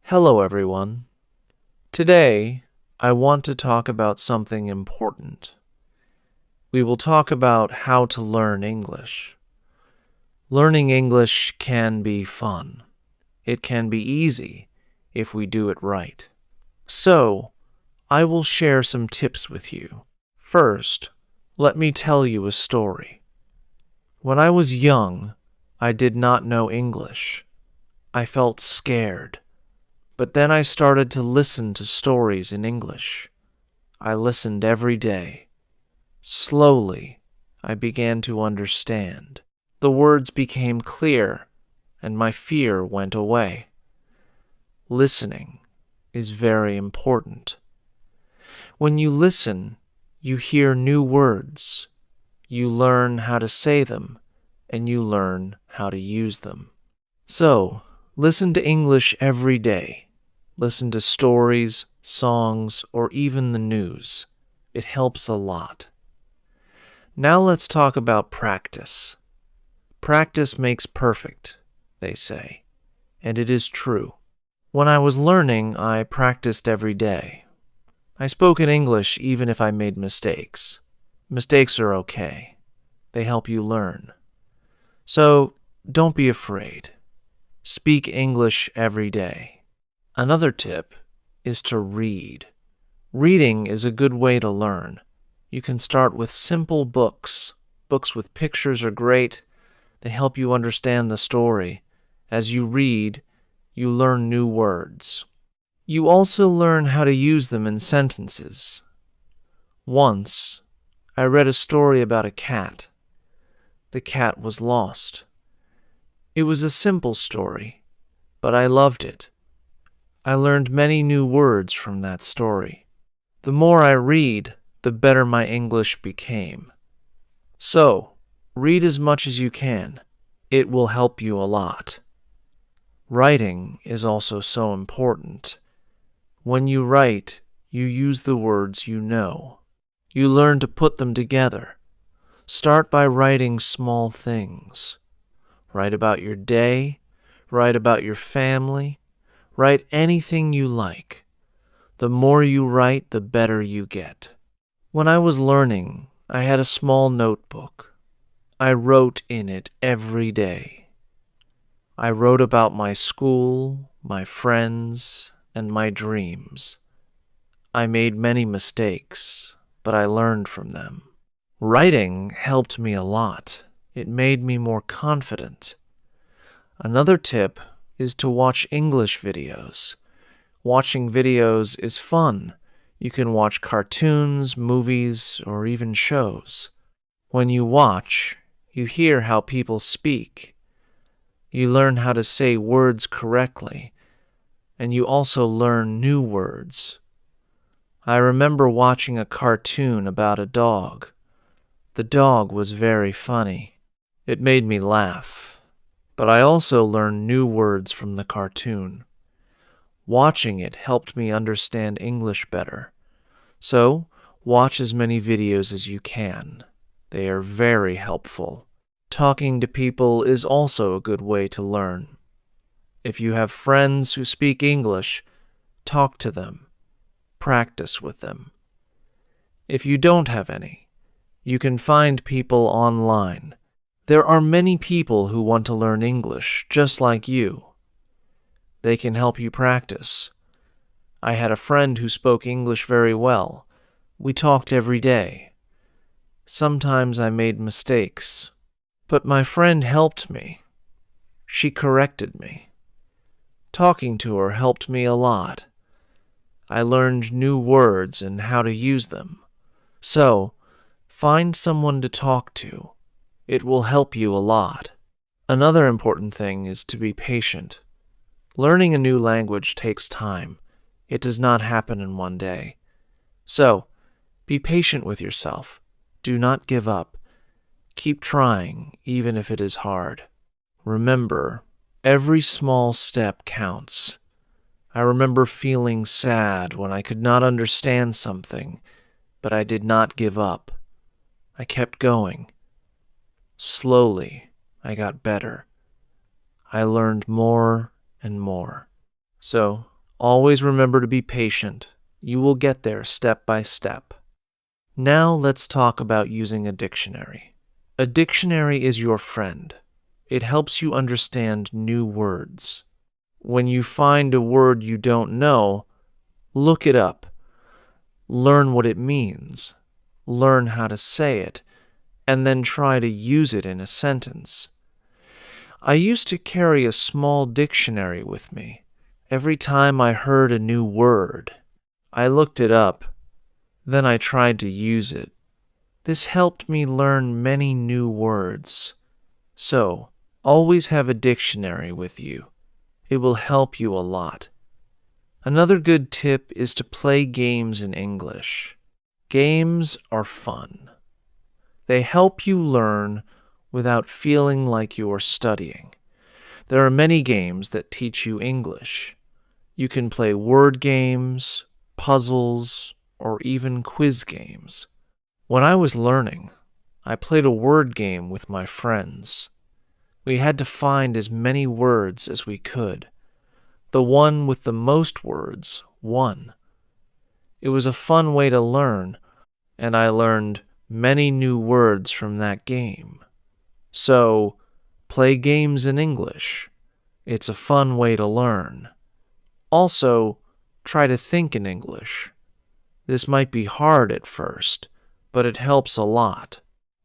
Hello, everyone. Today, I want to talk about something important. We will talk about how to learn English. Learning English can be fun. It can be easy if we do it right. So, I will share some tips with you. First, let me tell you a story. When I was young, I did not know English. I felt scared. But then I started to listen to stories in English. I listened every day. Slowly, I began to understand. The words became clear, and my fear went away. Listening is very important. When you listen, you hear new words. You learn how to say them, and you learn how to use them. So, listen to English every day. Listen to stories, songs, or even the news. It helps a lot. Now let's talk about practice. Practice makes perfect, they say, and it is true. When I was learning, I practiced every day. I spoke in English even if I made mistakes. Mistakes are okay. They help you learn. So, don't be afraid. Speak English every day. Another tip is to read. Reading is a good way to learn. You can start with simple books. Books with pictures are great. They help you understand the story. As you read, you learn new words. You also learn how to use them in sentences. Once, I read a story about a cat. The cat was lost. It was a simple story, but I loved it. I learned many new words from that story. The more I read, the better my English became. So, read as much as you can. It will help you a lot. Writing is also so important. When you write, you use the words you know. You learn to put them together. Start by writing small things. Write about your day. Write about your family. Write anything you like. The more you write, the better you get. When I was learning, I had a small notebook. I wrote in it every day. I wrote about my school, my friends, and my dreams. I made many mistakes, but I learned from them. Writing helped me a lot. It made me more confident. Another tip is to watch English videos. Watching videos is fun. You can watch cartoons, movies, or even shows. When you watch, you hear how people speak. You learn how to say words correctly, and you also learn new words. I remember watching a cartoon about a dog. The dog was very funny. It made me laugh, but I also learned new words from the cartoon. Watching it helped me understand English better. So, watch as many videos as you can. They are very helpful. Talking to people is also a good way to learn. If you have friends who speak English, talk to them. Practice with them. If you don't have any, you can find people online. There are many people who want to learn English just like you. They can help you practice. I had a friend who spoke English very well. We talked every day. Sometimes I made mistakes, but my friend helped me. She corrected me. Talking to her helped me a lot. I learned new words and how to use them. So, find someone to talk to. It will help you a lot. Another important thing is to be patient. Learning a new language takes time. It does not happen in one day. So, be patient with yourself. Do not give up. Keep trying, even if it is hard. Remember, every small step counts. I remember feeling sad when I could not understand something, but I did not give up. I kept going. Slowly, I got better. I learned more and more. So, Always remember to be patient. You will get there step by step. Now let's talk about using a dictionary. A dictionary is your friend. It helps you understand new words. When you find a word you don't know, look it up. Learn what it means. Learn how to say it, and then try to use it in a sentence. I used to carry a small dictionary with me. Every time I heard a new word, I looked it up. Then I tried to use it. This helped me learn many new words. So, always have a dictionary with you. It will help you a lot. Another good tip is to play games in English. Games are fun. They help you learn without feeling like you are studying. There are many games that teach you English. You can play word games, puzzles, or even quiz games. When I was learning, I played a word game with my friends. We had to find as many words as we could. The one with the most words won. It was a fun way to learn, and I learned many new words from that game. So, play games in English. It's a fun way to learn. Also, try to think in English. This might be hard at first, but it helps a lot.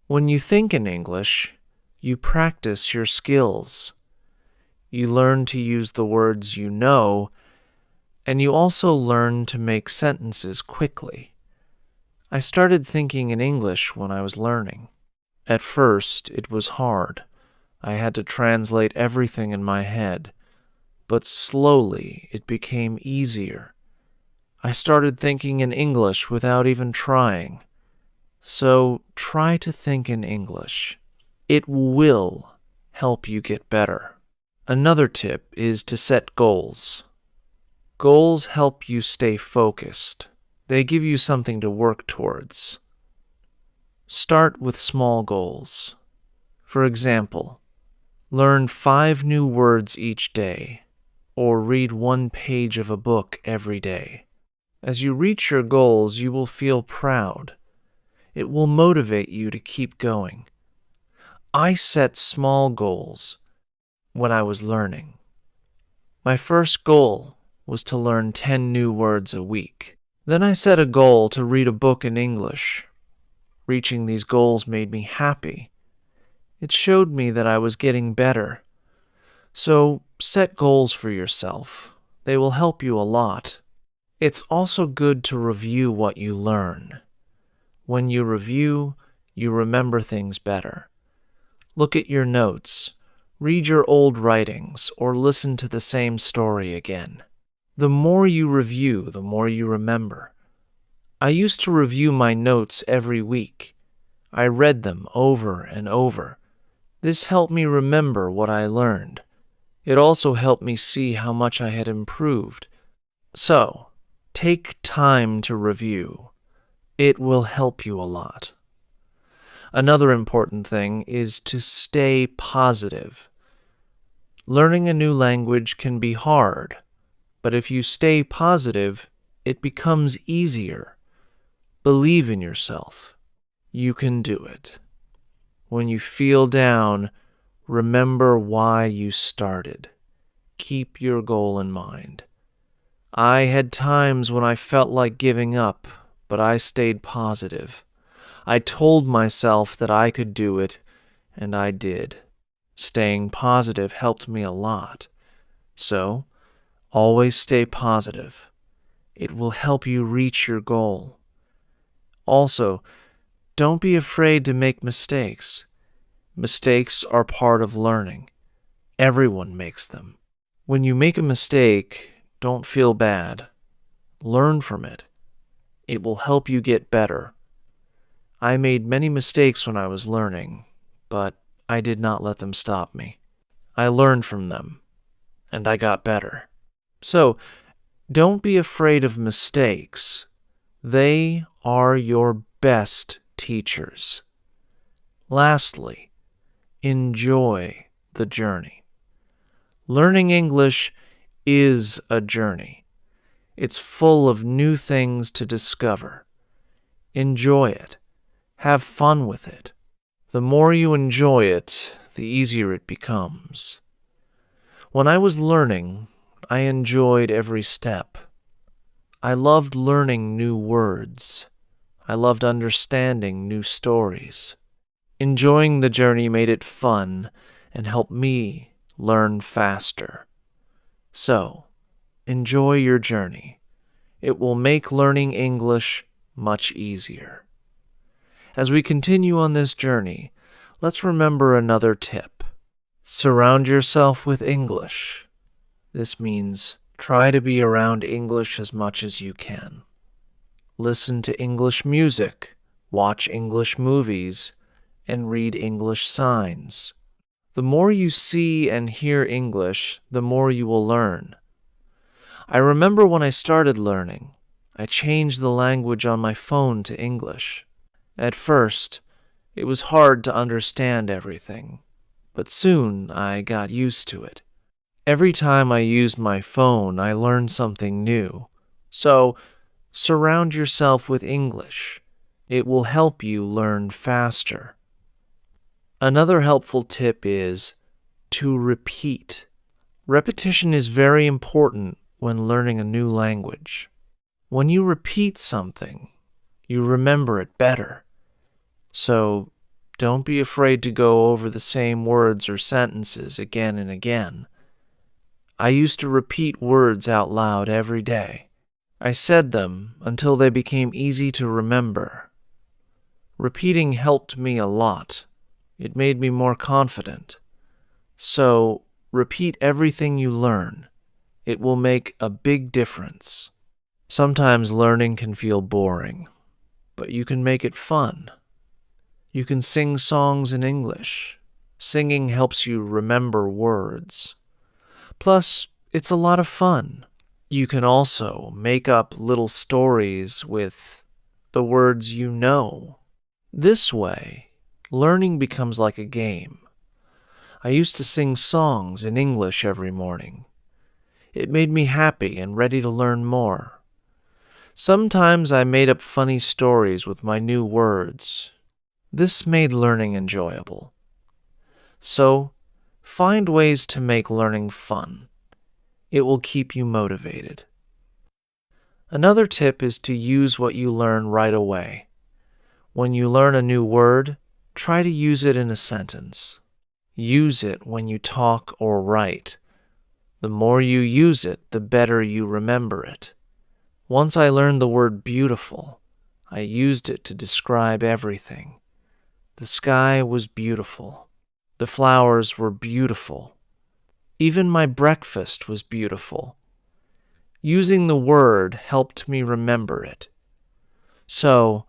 When you think in English, you practice your skills. You learn to use the words you know, and you also learn to make sentences quickly. I started thinking in English when I was learning. At first, it was hard. I had to translate everything in my head, but slowly it became easier. I started thinking in English without even trying. So try to think in English. It will help you get better. Another tip is to set goals. Goals help you stay focused. They give you something to work towards. Start with small goals. For example, learn 5 new words each day, or read 1 page of a book every day. As you reach your goals, you will feel proud. It will motivate you to keep going. I set small goals when I was learning. My first goal was to learn 10 new words a week. Then I set a goal to read a book in English. Reaching these goals made me happy. It showed me that I was getting better. So set goals for yourself. They will help you a lot. It's also good to review what you learn. When you review, you remember things better. Look at your notes, read your old writings, or listen to the same story again. The more you review, the more you remember. I used to review my notes every week. I read them over and over. This helped me remember what I learned. It also helped me see how much I had improved. So, take time to review. It will help you a lot. Another important thing is to stay positive. Learning a new language can be hard, but if you stay positive, it becomes easier. Believe in yourself. You can do it. When you feel down, remember why you started. Keep your goal in mind. I had times when I felt like giving up, but I stayed positive. I told myself that I could do it, and I did. Staying positive helped me a lot. So, always stay positive. It will help you reach your goal. Also, don't be afraid to make mistakes. Mistakes are part of learning. Everyone makes them. When you make a mistake, don't feel bad. Learn from it. It will help you get better. I made many mistakes when I was learning, but I did not let them stop me. I learned from them, and I got better. So, don't be afraid of mistakes. They are your best teachers. Lastly, enjoy the journey. Learning English is a journey. It's full of new things to discover. Enjoy it. Have fun with it. The more you enjoy it, the easier it becomes. When I was learning, I enjoyed every step. I loved learning new words. I loved understanding new stories. Enjoying the journey made it fun and helped me learn faster. So, enjoy your journey. It will make learning English much easier. As we continue on this journey, let's remember another tip. Surround yourself with English. This means try to be around English as much as you can. Listen to English music, watch English movies, and read English signs. The more you see and hear English, the more you will learn. I remember when I started learning, I changed the language on my phone to English. At first, it was hard to understand everything, but soon I got used to it. Every time I used my phone, I learned something new. So, surround yourself with English. It will help you learn faster. Another helpful tip is to repeat. Repetition is very important when learning a new language. When you repeat something, you remember it better. So, don't be afraid to go over the same words or sentences again and again. I used to repeat words out loud every day. I said them until they became easy to remember. Repeating helped me a lot. It made me more confident. So, repeat everything you learn. It will make a big difference. Sometimes learning can feel boring, but you can make it fun. You can sing songs in English. Singing helps you remember words. Plus, it's a lot of fun. You can also make up little stories with the words you know. This way, learning becomes like a game. I used to sing songs in English every morning. It made me happy and ready to learn more. Sometimes I made up funny stories with my new words. This made learning enjoyable. So, find ways to make learning fun. It will keep you motivated. Another tip is to use what you learn right away. When you learn a new word, try to use it in a sentence. Use it when you talk or write. The more you use it, the better you remember it. Once I learned the word beautiful, I used it to describe everything. The sky was beautiful. The flowers were beautiful. Even my breakfast was beautiful. Using the word helped me remember it. So,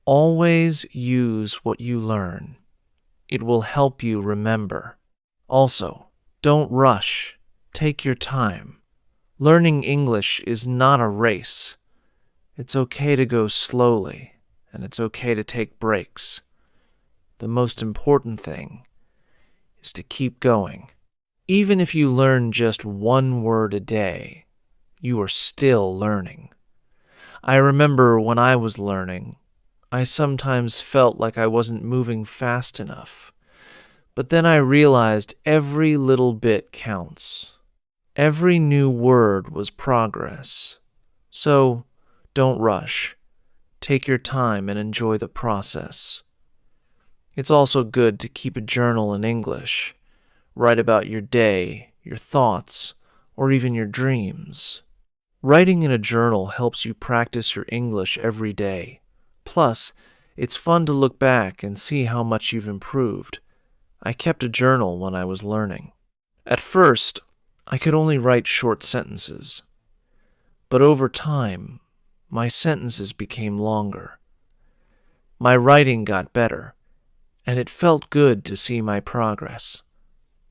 always use what you learn. It will help you remember. Also, don't rush. Take your time. Learning English is not a race. It's okay to go slowly, and it's okay to take breaks. The most important thing is to keep going. Even if you learn just one word a day, you are still learning. I remember when I was learning, I sometimes felt like I wasn't moving fast enough. But then I realized every little bit counts. Every new word was progress. So, don't rush. Take your time and enjoy the process. It's also good to keep a journal in English. Write about your day, your thoughts, or even your dreams. Writing in a journal helps you practice your English every day. Plus, it's fun to look back and see how much you've improved. I kept a journal when I was learning. At first, I could only write short sentences. But over time, my sentences became longer. My writing got better, and it felt good to see my progress.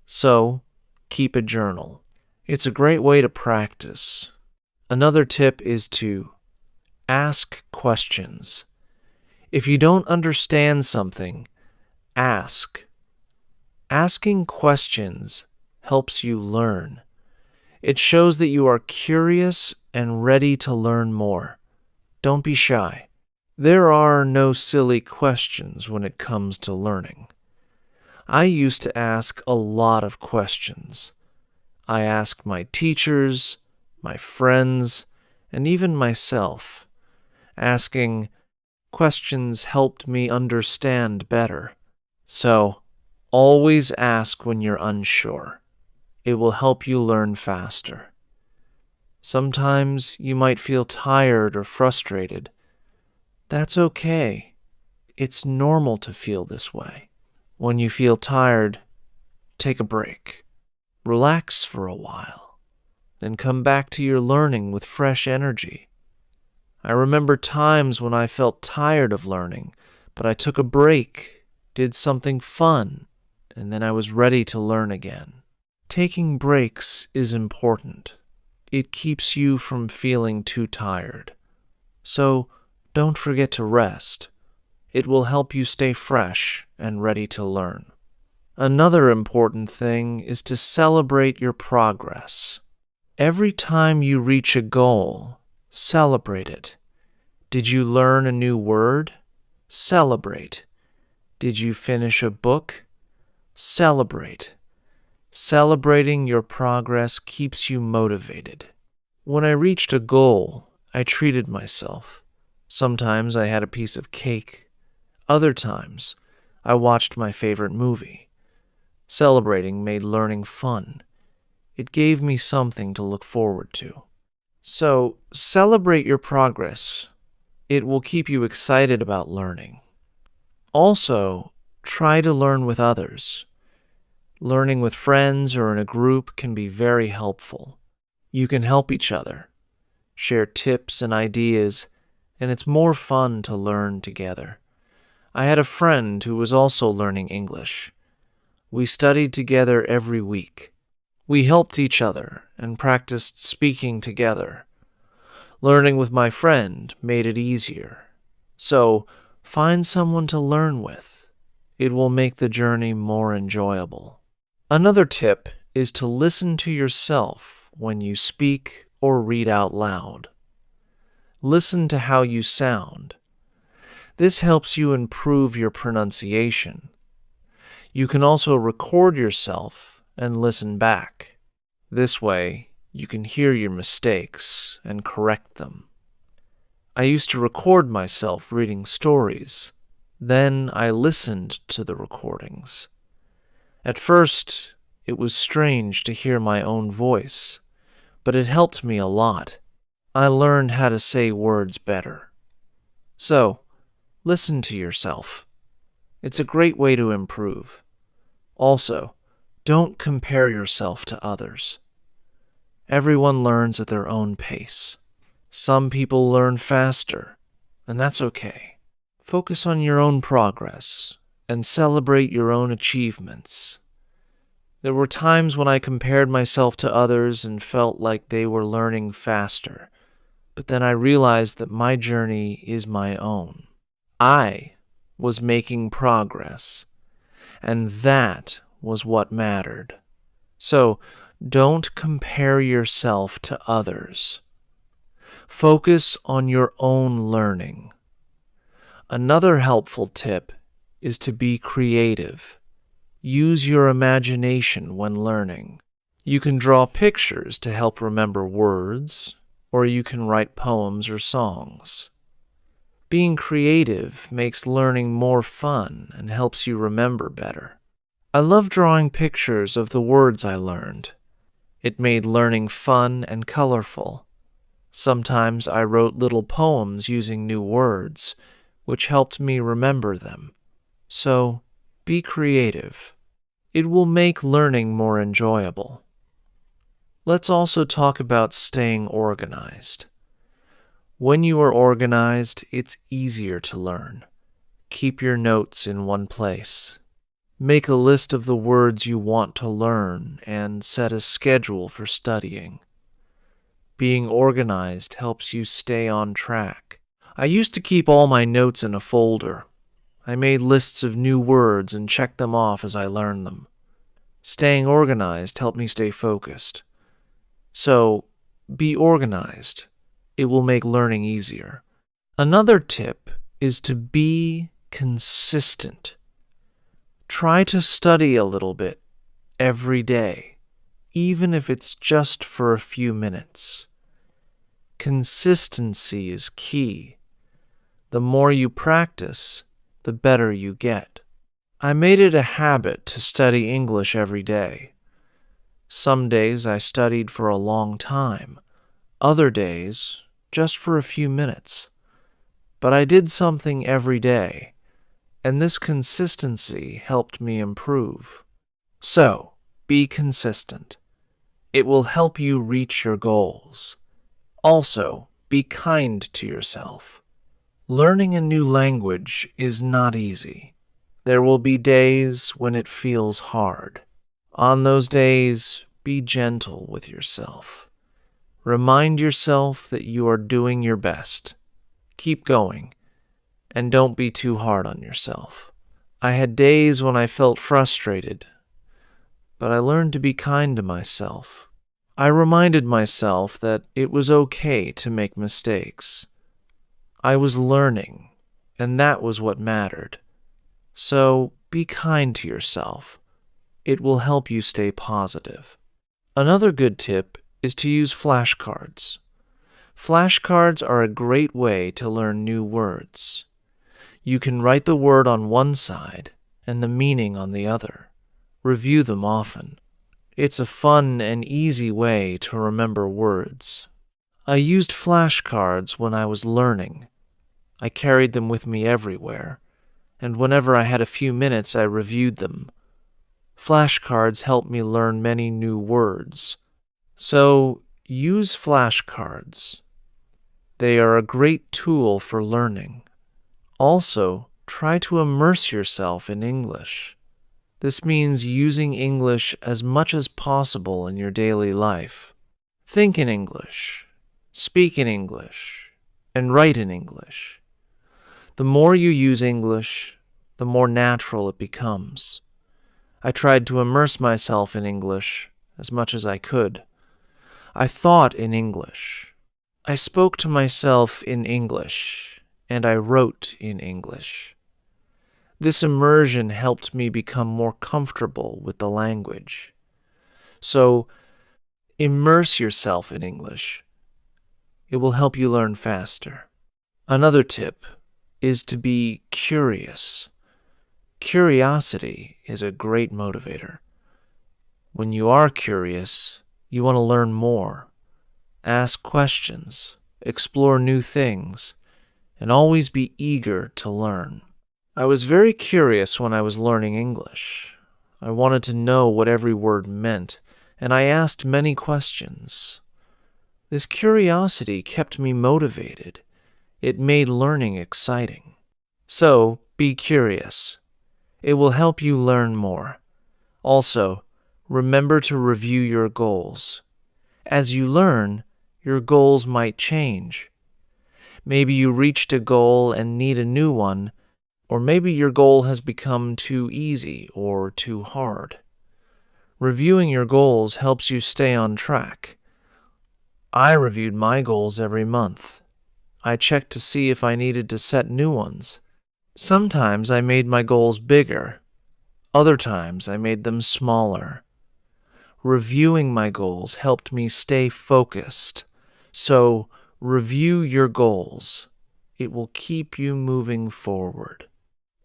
So, keep a journal. It's a great way to practice. Another tip is to ask questions. If you don't understand something, ask. Asking questions helps you learn. It shows that you are curious and ready to learn more. Don't be shy. There are no silly questions when it comes to learning. I used to ask a lot of questions. I asked my teachers, my friends, and even myself. Asking questions helped me understand better. So, always ask when you're unsure. It will help you learn faster. Sometimes you might feel tired or frustrated. That's okay. It's normal to feel this way. When you feel tired, take a break. Relax for a while. Then come back to your learning with fresh energy. I remember times when I felt tired of learning, but I took a break, did something fun, and then I was ready to learn again. Taking breaks is important. It keeps you from feeling too tired. So, don't forget to rest. It will help you stay fresh and ready to learn. Another important thing is to celebrate your progress. Every time you reach a goal, celebrate it. Did you learn a new word? Celebrate. Did you finish a book? Celebrate. Celebrating your progress keeps you motivated. When I reached a goal, I treated myself. Sometimes I had a piece of cake. Other times, I watched my favorite movie. Celebrating made learning fun. It gave me something to look forward to. So, celebrate your progress. It will keep you excited about learning. Also, try to learn with others. Learning with friends or in a group can be very helpful. You can help each other, share tips and ideas, and it's more fun to learn together. I had a friend who was also learning English. We studied together every week. We helped each other and practiced speaking together. Learning with my friend made it easier. So, find someone to learn with. It will make the journey more enjoyable. Another tip is to listen to yourself when you speak or read out loud. Listen to how you sound. This helps you improve your pronunciation. You can also record yourself and listen back. This way, you can hear your mistakes and correct them. I used to record myself reading stories. Then I listened to the recordings. At first, it was strange to hear my own voice, but it helped me a lot. I learned how to say words better. So, listen to yourself. It's a great way to improve. Also, don't compare yourself to others. Everyone learns at their own pace. Some people learn faster, and that's okay. Focus on your own progress and celebrate your own achievements. There were times when I compared myself to others and felt like they were learning faster, but then I realized that my journey is my own. I was making progress, and that was what mattered. So, don't compare yourself to others. Focus on your own learning. Another helpful tip is to be creative. Use your imagination when learning. You can draw pictures to help remember words, or you can write poems or songs. Being creative makes learning more fun and helps you remember better. I love drawing pictures of the words I learned. It made learning fun and colorful. Sometimes I wrote little poems using new words, which helped me remember them. So, be creative. It will make learning more enjoyable. Let's also talk about staying organized. When you are organized, it's easier to learn. Keep your notes in one place. Make a list of the words you want to learn and set a schedule for studying. Being organized helps you stay on track. I used to keep all my notes in a folder. I made lists of new words and checked them off as I learned them. Staying organized helped me stay focused. So, be organized. It will make learning easier. Another tip is to be consistent. Try to study a little bit every day, even if it's just for a few minutes. Consistency is key. The more you practice, the better you get. I made it a habit to study English every day. Some days I studied for a long time, other days just for a few minutes. But I did something every day, and this consistency helped me improve. So, be consistent. It will help you reach your goals. Also, be kind to yourself. Learning a new language is not easy. There will be days when it feels hard. On those days, be gentle with yourself. Remind yourself that you are doing your best. Keep going, and don't be too hard on yourself. I had days when I felt frustrated, but I learned to be kind to myself. I reminded myself that it was okay to make mistakes. I was learning, and that was what mattered. So be kind to yourself. It will help you stay positive. Another good tip is to use flashcards. Flashcards are a great way to learn new words. You can write the word on one side and the meaning on the other. Review them often. It's a fun and easy way to remember words. I used flashcards when I was learning. I carried them with me everywhere, and whenever I had a few minutes, I reviewed them. Flashcards helped me learn many new words. So, use flashcards. They are a great tool for learning. Also, try to immerse yourself in English. This means using English as much as possible in your daily life. Think in English, speak in English, and write in English. The more you use English, the more natural it becomes. I tried to immerse myself in English as much as I could. I thought in English. I spoke to myself in English, and I wrote in English. This immersion helped me become more comfortable with the language. So, immerse yourself in English. It will help you learn faster. Another tip is to be curious. Curiosity is a great motivator. When you are curious, you want to learn more. Ask questions, explore new things, and always be eager to learn. I was very curious when I was learning English. I wanted to know what every word meant, and I asked many questions. This curiosity kept me motivated. It made learning exciting. So, be curious. It will help you learn more. Also, remember to review your goals. As you learn, your goals might change. Maybe you reached a goal and need a new one, or maybe your goal has become too easy or too hard. Reviewing your goals helps you stay on track. I reviewed my goals every month. I checked to see if I needed to set new ones. Sometimes I made my goals bigger. Other times I made them smaller. Reviewing my goals helped me stay focused. So, review your goals. It will keep you moving forward.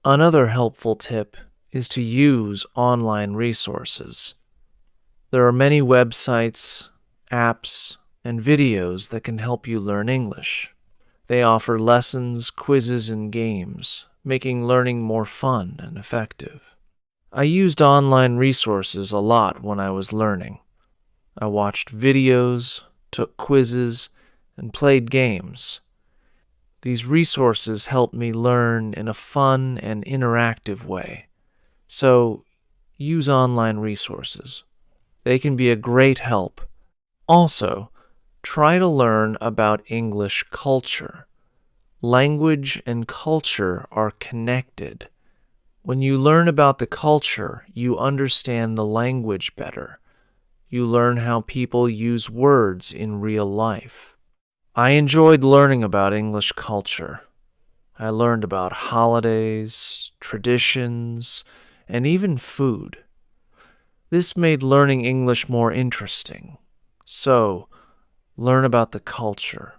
Another helpful tip is to use online resources. There are many websites, apps, and videos that can help you learn English. They offer lessons, quizzes, and games, making learning more fun and effective. I used online resources a lot when I was learning. I watched videos, took quizzes, and played games. These resources helped me learn in a fun and interactive way. So, use online resources. They can be a great help. Also, try to learn about English culture. Language and culture are connected. When you learn about the culture, you understand the language better. You learn how people use words in real life. I enjoyed learning about English culture. I learned about holidays, traditions, and even food. This made learning English more interesting. So, learn about the culture.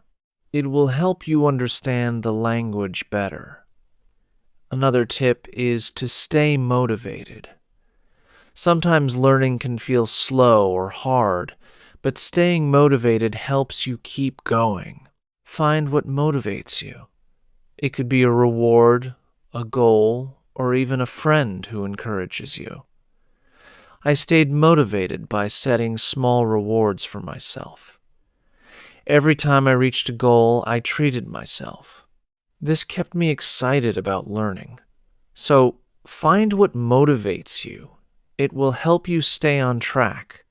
It will help you understand the language better. Another tip is to stay motivated. Sometimes learning can feel slow or hard, but staying motivated helps you keep going. Find what motivates you. It could be a reward, a goal, or even a friend who encourages you. I stayed motivated by setting small rewards for myself. Every time I reached a goal, I treated myself. This kept me excited about learning. So, find what motivates you. It will help you stay on track.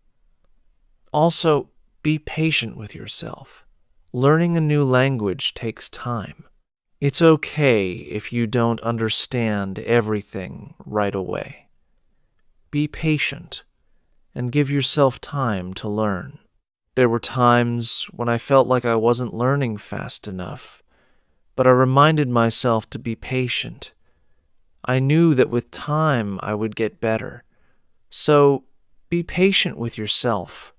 Also, be patient with yourself. Learning a new language takes time. It's okay if you don't understand everything right away. Be patient and give yourself time to learn. There were times when I felt like I wasn't learning fast enough, but I reminded myself to be patient. I knew that with time I would get better. So, be patient with yourself.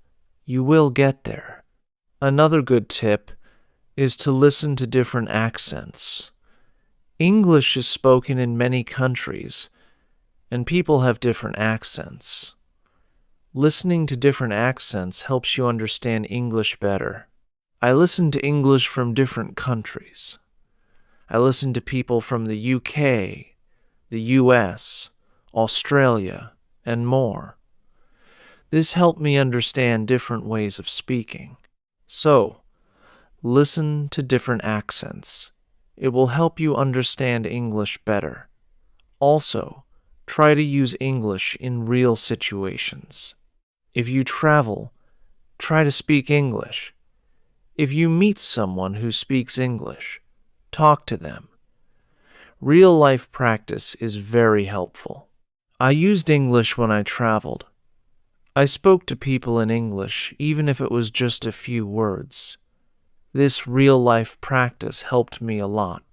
You will get there. Another good tip is to listen to different accents. English is spoken in many countries, and people have different accents. Listening to different accents helps you understand English better. I listen to English from different countries. I listen to people from the UK, the US, Australia, and more. This helped me understand different ways of speaking. So, listen to different accents. It will help you understand English better. Also, try to use English in real situations. If you travel, try to speak English. If you meet someone who speaks English, talk to them. Real-life practice is very helpful. I used English when I traveled. I spoke to people in English, even if it was just a few words. This real-life practice helped me a lot.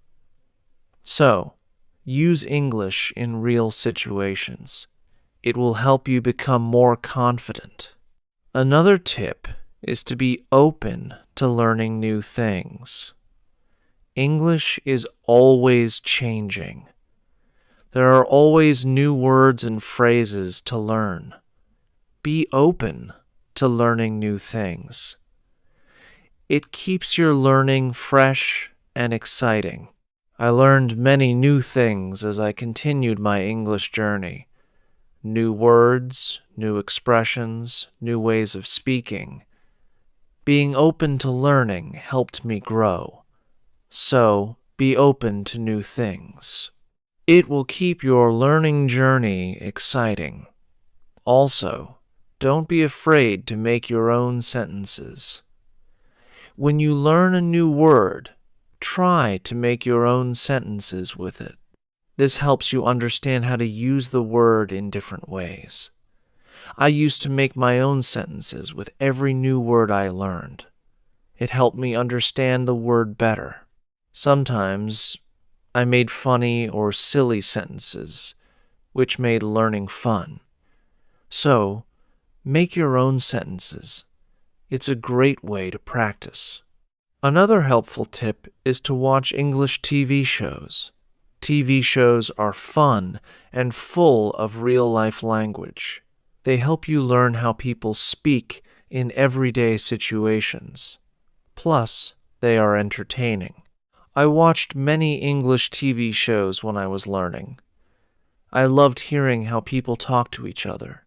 So, use English in real situations. It will help you become more confident. Another tip is to be open to learning new things. English is always changing. There are always new words and phrases to learn. Be open to learning new things. It keeps your learning fresh and exciting. I learned many new things as I continued my English journey. New words, new expressions, new ways of speaking. Being open to learning helped me grow. So, be open to new things. It will keep your learning journey exciting. Also, don't be afraid to make your own sentences. When you learn a new word, try to make your own sentences with it. This helps you understand how to use the word in different ways. I used to make my own sentences with every new word I learned. It helped me understand the word better. Sometimes I made funny or silly sentences, which made learning fun. So, make your own sentences. It's a great way to practice. Another helpful tip is to watch English TV shows. TV shows are fun and full of real-life language. They help you learn how people speak in everyday situations. Plus, they are entertaining. I watched many English TV shows when I was learning. I loved hearing how people talk to each other.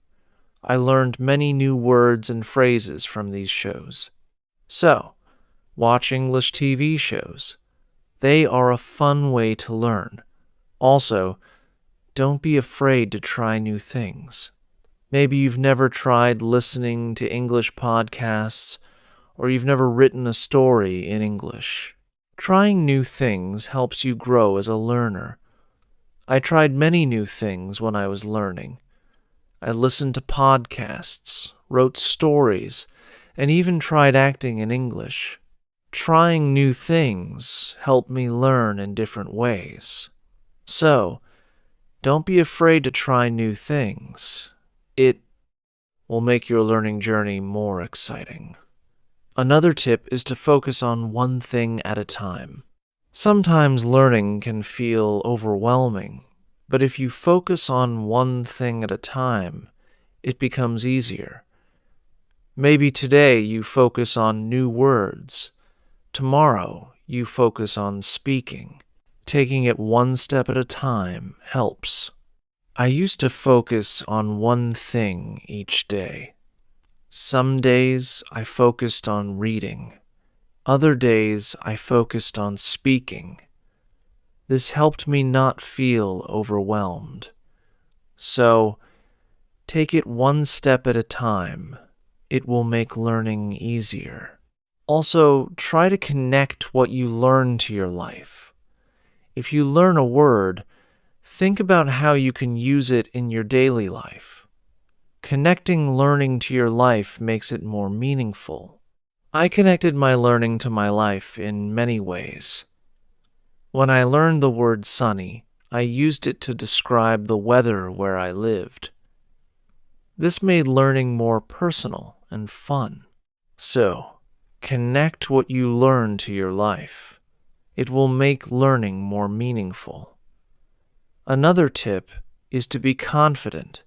I learned many new words and phrases from these shows. So, watch English TV shows. They are a fun way to learn. Also, don't be afraid to try new things. Maybe you've never tried listening to English podcasts, or you've never written a story in English. Trying new things helps you grow as a learner. I tried many new things when I was learning. I listened to podcasts, wrote stories, and even tried acting in English. Trying new things helped me learn in different ways. So, don't be afraid to try new things. It will make your learning journey more exciting. Another tip is to focus on one thing at a time. Sometimes learning can feel overwhelming, but if you focus on one thing at a time, it becomes easier. Maybe today you focus on new words. Tomorrow you focus on speaking. Taking it one step at a time helps. I used to focus on one thing each day. Some days I focused on reading. Other days I focused on speaking. This helped me not feel overwhelmed. So, take it one step at a time. It will make learning easier. Also, try to connect what you learn to your life. If you learn a word, think about how you can use it in your daily life. Connecting learning to your life makes it more meaningful. I connected my learning to my life in many ways. When I learned the word sunny, I used it to describe the weather where I lived. This made learning more personal and fun. So, connect what you learn to your life. It will make learning more meaningful. Another tip is to be confident.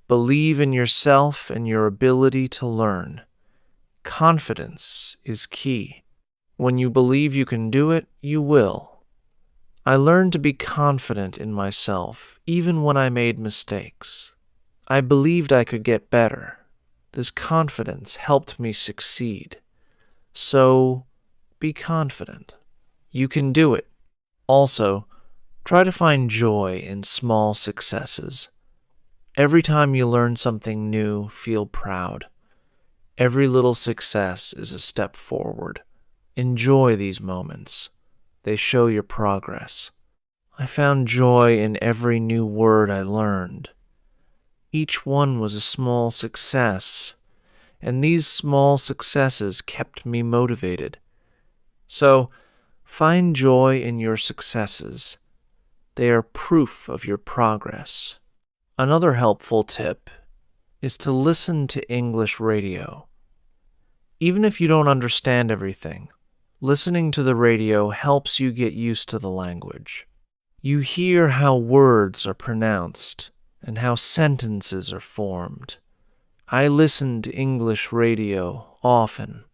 Believe in yourself and your ability to learn. Confidence is key. When you believe you can do it, you will. I learned to be confident in myself, even when I made mistakes. I believed I could get better. This confidence helped me succeed. So, be confident. You can do it. Also, try to find joy in small successes. Every time you learn something new, feel proud. Every little success is a step forward. Enjoy these moments. They show your progress. I found joy in every new word I learned. Each one was a small success, and these small successes kept me motivated. So, find joy in your successes. They are proof of your progress. Another helpful tip is to listen to English radio. Even if you don't understand everything, listening to the radio helps you get used to the language. You hear how words are pronounced and how sentences are formed. I listened to English radio often.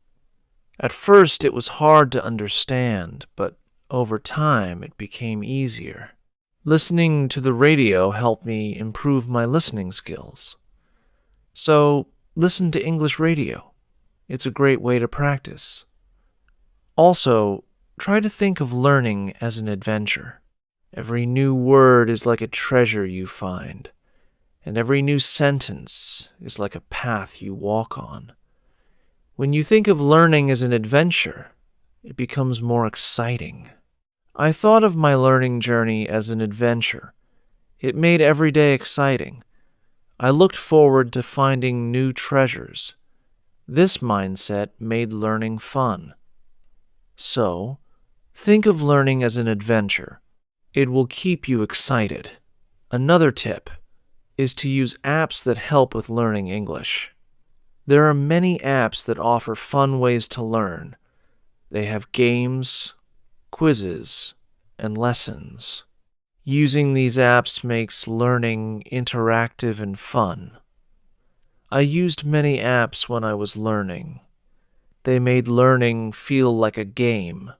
At first it was hard to understand, but over time it became easier. Listening to the radio helped me improve my listening skills. So, listen to English radio. It's a great way to practice. Also, try to think of learning as an adventure. Every new word is like a treasure you find, and every new sentence is like a path you walk on. When you think of learning as an adventure, it becomes more exciting. I thought of my learning journey as an adventure. It made every day exciting. I looked forward to finding new treasures. This mindset made learning fun. So, think of learning as an adventure. It will keep you excited. Another tip is to use apps that help with learning English. There are many apps that offer fun ways to learn. They have games, quizzes, and lessons. Using these apps makes learning interactive and fun. I used many apps when I was learning. They made learning feel like a game.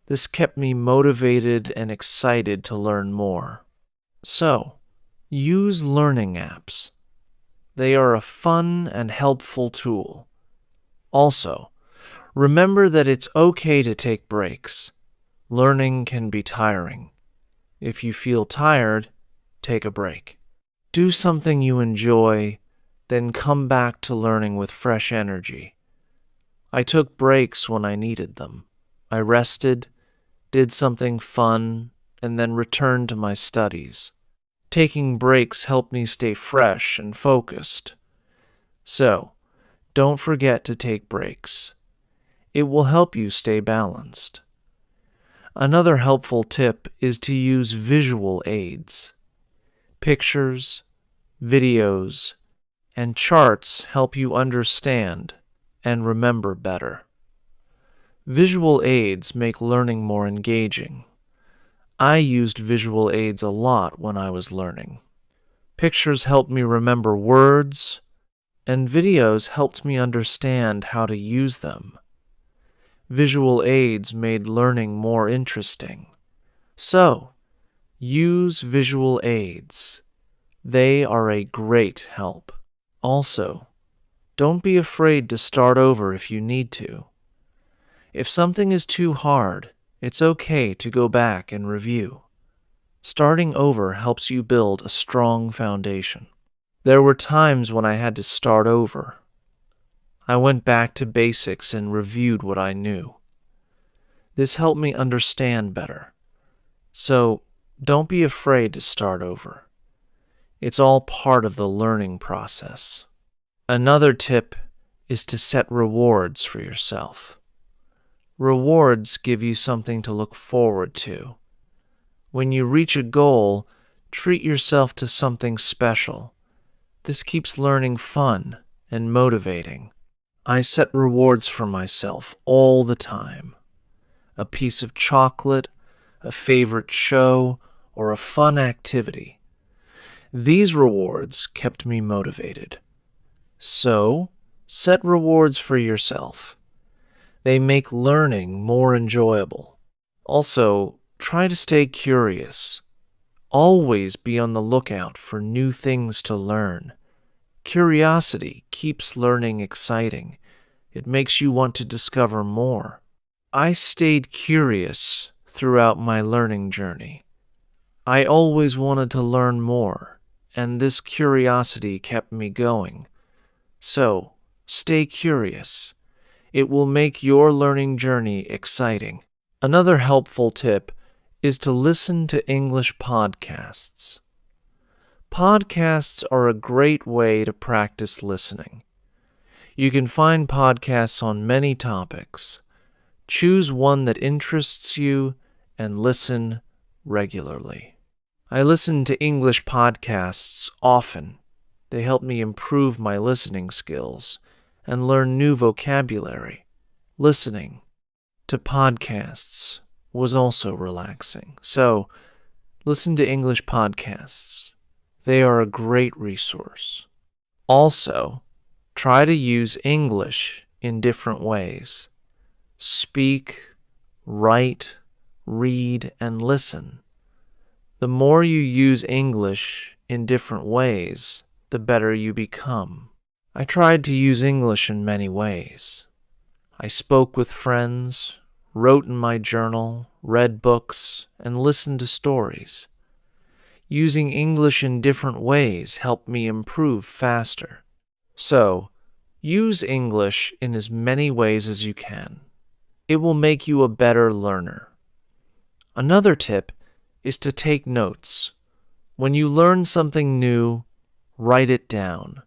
This kept me motivated and excited to learn more. So, use learning apps. They are a fun and helpful tool. Also, remember that it's okay to take breaks. Learning can be tiring. If you feel tired, take a break. Do something you enjoy, then come back to learning with fresh energy. I took breaks when I needed them. I rested, did something fun, and then returned to my studies. Taking breaks helped me stay fresh and focused. So, don't forget to take breaks. It will help you stay balanced. Another helpful tip is to use visual aids. Pictures, videos, and charts help you understand and remember better. Visual aids make learning more engaging. I used visual aids a lot when I was learning. Pictures helped me remember words, and videos helped me understand how to use them. Visual aids made learning more interesting. So, use visual aids. They are a great help. Also, don't be afraid to start over if you need to. If something is too hard, it's okay to go back and review. Starting over helps you build a strong foundation. There were times when I had to start over. I went back to basics and reviewed what I knew. This helped me understand better. So, don't be afraid to start over. It's all part of the learning process. Another tip is to set rewards for yourself. Rewards give you something to look forward to. When you reach a goal, treat yourself to something special. This keeps learning fun and motivating. I set rewards for myself all the time. A piece of chocolate, a favorite show, or a fun activity. These rewards kept me motivated. So, set rewards for yourself. They make learning more enjoyable. Also, try to stay curious. Always be on the lookout for new things to learn. Curiosity keeps learning exciting. It makes you want to discover more. I stayed curious throughout my learning journey. I always wanted to learn more, and this curiosity kept me going. So, stay curious. It will make your learning journey exciting. Another helpful tip is to listen to English podcasts. Podcasts are a great way to practice listening. You can find podcasts on many topics. Choose one that interests you and listen regularly. I listen to English podcasts often. They help me improve my listening skills and learn new vocabulary. Listening to podcasts was also relaxing. So, listen to English podcasts. They are a great resource. Also, try to use English in different ways. Speak, write, read, and listen. The more you use English in different ways, the better you become. I tried to use English in many ways. I spoke with friends, wrote in my journal, read books, and listened to stories. Using English in different ways helped me improve faster. So, use English in as many ways as you can. It will make you a better learner. Another tip is to take notes. When you learn something new, write it down.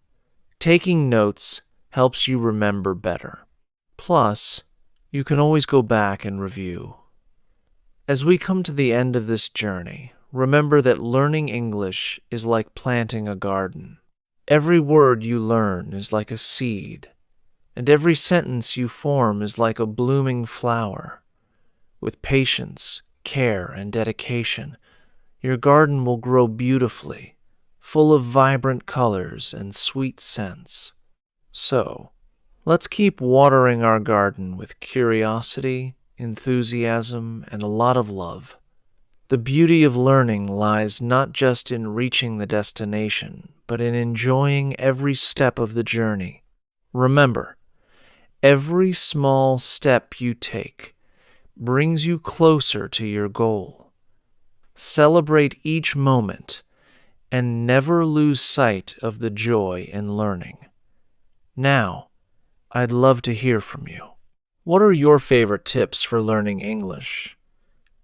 Taking notes helps you remember better. Plus, you can always go back and review. As we come to the end of this journey, remember that learning English is like planting a garden. Every word you learn is like a seed, and every sentence you form is like a blooming flower. With patience, care, and dedication, your garden will grow beautifully, full of vibrant colors and sweet scents. So, let's keep watering our garden with curiosity, enthusiasm, and a lot of love. The beauty of learning lies not just in reaching the destination, but in enjoying every step of the journey. Remember, every small step you take brings you closer to your goal. Celebrate each moment and never lose sight of the joy in learning. Now, I'd love to hear from you. What are your favorite tips for learning English?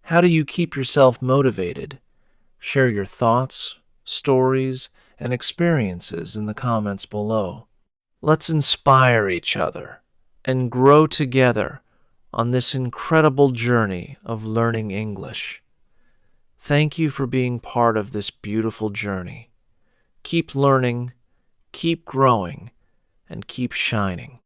How do you keep yourself motivated? Share your thoughts, stories, and experiences in the comments below. Let's inspire each other and grow together on this incredible journey of learning English. Thank you for being part of this beautiful journey. Keep learning, keep growing, and keep shining.